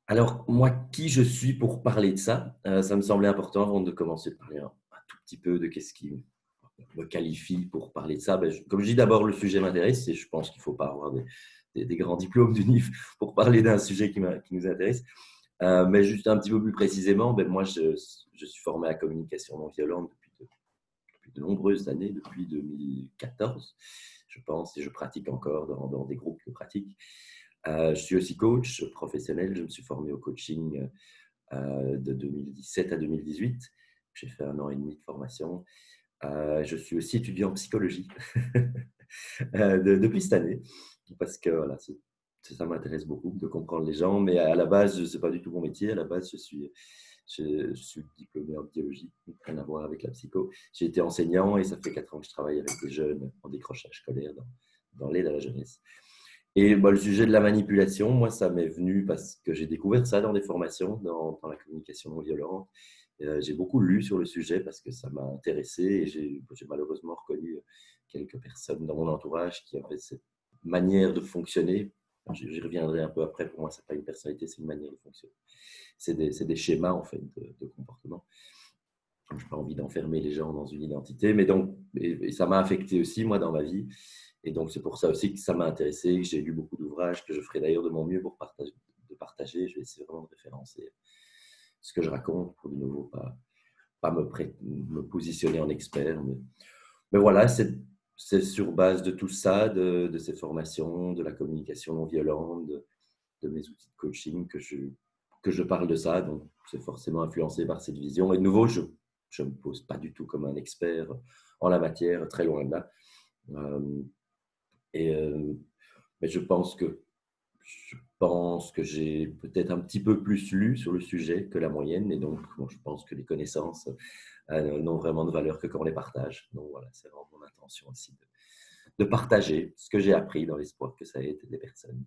Alors, moi, qui je suis pour parler de ça? Ça me semblait important avant de commencer de parler un tout petit peu de qu'est-ce qui me qualifie pour parler de ça. Comme je dis, d'abord, le sujet m'intéresse et je pense qu'il ne faut pas avoir des grands diplômes d'UNIF pour parler d'un sujet qui nous intéresse. Mais juste un petit peu plus précisément, moi, je suis formé à communication non violente depuis de nombreuses années, depuis 2014, je pense, et je pratique encore dans des groupes de pratique. Je suis aussi coach professionnel. Je me suis formé au coaching de 2017 à 2018. J'ai fait 1 an et demi de formation. Je suis aussi étudiant en psychologie depuis cette année, parce que voilà, ça m'intéresse beaucoup de comprendre les gens, mais à la base, ce n'est pas du tout mon métier. À la base, je suis diplômé en biologie, rien à voir avec la psycho. J'ai été enseignant et ça fait 4 ans que je travaille avec des jeunes en décrochage scolaire dans l'aide à la jeunesse. Et le sujet de la manipulation, moi, ça m'est venu parce que j'ai découvert ça dans des formations, dans la communication non violente. J'ai beaucoup lu sur le sujet parce que ça m'a intéressé et j'ai malheureusement reconnu quelques personnes dans mon entourage qui avaient cette manière de fonctionner. J'y reviendrai un peu après. Pour moi, ce n'est pas une personnalité, c'est une manière de fonctionner. C'est des schémas en fait de comportement. Je n'ai pas envie d'enfermer les gens dans une identité, mais donc, et ça m'a affecté aussi, moi, dans ma vie. Et donc, c'est pour ça aussi que ça m'a intéressé, que j'ai lu beaucoup d'ouvrages, que je ferai d'ailleurs de mon mieux pour partager. Je vais essayer vraiment de référencer ce que je raconte pour de nouveau pas me positionner en expert. Mais voilà, c'est sur base de tout ça, de ces formations, de la communication non violente, de mes outils de coaching que je parle de ça. Donc, c'est forcément influencé par cette vision. Et de nouveau, je ne me pose pas du tout comme un expert en la matière, très loin de là. Euh, et, mais je pense que j'ai peut-être un petit peu plus lu sur le sujet que la moyenne. Et donc, bon, je pense que les connaissances n'ont vraiment de valeur que quand on les partage. Donc voilà, c'est vraiment mon intention aussi de partager ce que j'ai appris dans l'espoir que ça aide des personnes.